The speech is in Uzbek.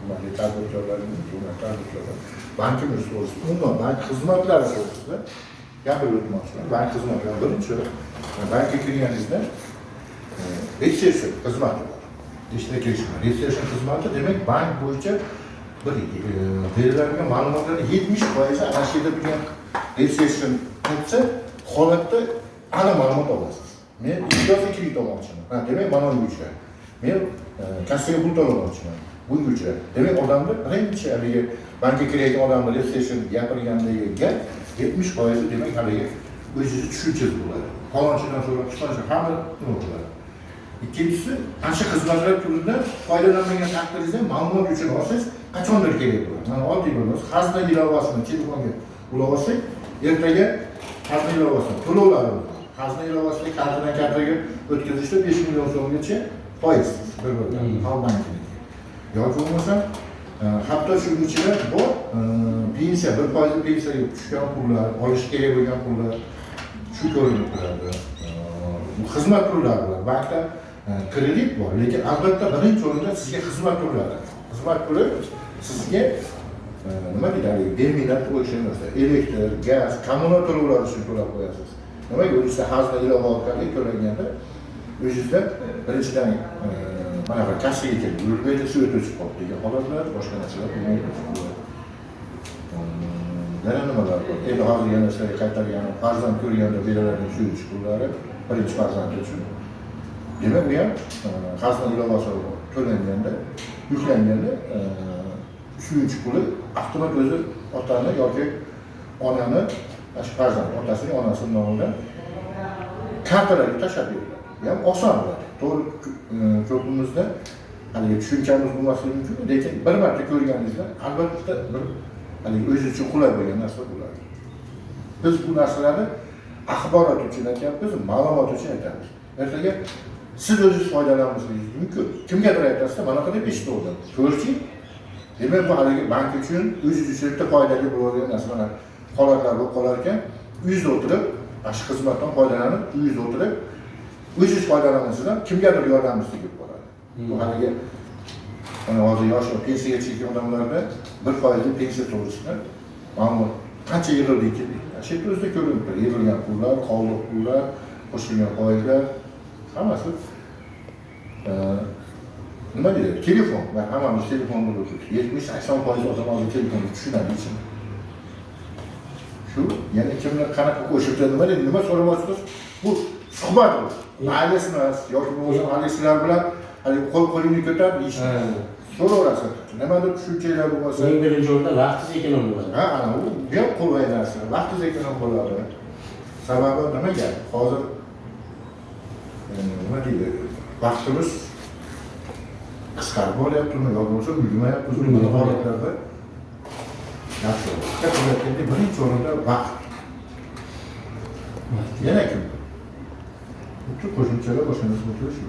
Mali tadbirkorlarning bankimiz to'g'risida, umuman bank xizmatlari to'g'risida gapirib o'tmoqchiman. Bank xizmatlari birinchi, bankka kirganingizda research xizmati bor. Ishga kirishma. Research xizmati demak bank bo'yicha bir beriladigan ma'lumotlarning 70% ana shu yerda turgan research qilsa, holatda aniq ma'lumot olasiz. Men ijtimoiy kredit olmoqchiman. Demak, mana bunga. Men kassaga pul to'lamoqchiman. Bungacha. Demak, odamlar birinchi haligi bankka kirayotgan odamlar research gapirgandagi gap 70% demak haligi o'zingiz tushunchangiz bo'ladi. Falonchidan so'rab chiqarish hamma nima bo'ladi. Ikkinchisi, ana shu xizmatlar turidan foydalanmagan taqdiringizda ma'lumot uchun olsangiz, qachondir kerak bo'ladi. Mana oddiy bo'lmasa, xazina ilovasini telefonga ulab olsak, ertaga xazina ilovasini to'lovlari bor. Xazina ilovasini kartadan kartaga o'tkazishda 5 million so'mgacha foizsiz bir-biridan xalq bankiga. Yoki bo'lmasa, hatto shuning ichida bu pensiya, 1% pensiyaga tushgan pullar, olish kerak bo'lgan pullar shu ko'rinib turadi. Xizmat turlari bor. Bankda kredit bor, lekin albatta birinchi o'rinda sizga xizmat turlari. Xizmat turi sizga nima deydi, beminat bo'lishi emas. Elektr, gaz, kommunal to'lovlar uchun to'lab qo'yasiz. Nimaga o'zingizda xazina ilova orqali to'laganda o'zingizda birinchidan mana bir kassaga kelib yurmaydi, suv o'tib qoldi degan holatlar, boshqa narsalar bo'lmaydi. Yana nimalar bor? Endi hozir yana sizlarga qaytargan farzand ko'rganda beriladigan suv ichish pullari birinchi farzand uchun. Demak, bu ham xazina ilovasi to'langanda, yuklanganda suv ichish puli avtomat o'zi otani yoki onani, shu farzand otasining onasining nomidan kartalarga tashlab beriladi. Ham oson bo'ladi. To'g'ri, ko'pimizda haligi tushunchamiz bo'lmasligi mumkin, lekin bir marta ko'rganingizda albatta bir haligi o'zi uchun qulay bo'lgan narsa bo'ladi. Biz bu narsalarni axborot uchun aytyapmiz, ma'lumot uchun aytamiz. Ertaga siz o'zingiz foydalanmasligingiz mumkin. Kimgadir aytasizda, mana qilib eshitdim. Ko'rchi. Demak, bu haligi bank uchun o'zingiz uchun bitta foydali bo'ladigan narsa, mana holatlar bo'lib qolar ekan, uyingizda o'tirib, shu xizmatdan foydalanib, uyingizda o'tirib o'zingiz foydalanmasdan kimgadir yordamingizga kelib qoladi. Bu haligi mana hozir yosh va pensiyaga chiqqan odamlarda 1% pensiya to'g'risida ma'lumot qancha yig'ildi. Shu yerda o'zida ko'rinib turadi. Yig'ilgan pullar, qoldiq pullar, qo'shilgan foizlar hammasi nima deydi? Telefon. Va hammamiz telefon bo'lib turibdi. 70-80% odam hozir telefonni tushunadi ichini. Shu, ya'ni kimlar qanaqa qo'shibdi, nima so'ramoqchisiz? Bu suhbat bu. Maylis emas, yoki bo'lmasa maylislar bilan hali qo'lingni ko'tarib ish so'raverasiz. Nimadir tushunchalar bo'lmasa, eng birinchi o'rinda vaqtingiz ekonom bo'ladi. Ana u ham qulay narsa. Vaqtingiz ekonom bo'ladi. Sababi nimaga? Hozir nima deydi? Vaqtimiz qisqarib boryaptimi yoki bo'lmasa ulgurmayapmiz. Bunday holatlarda yaxshi. Birinchi o'rinda vaqt. Yana kim? Bu qo'shimchalar boshqa narsa bo'lishi.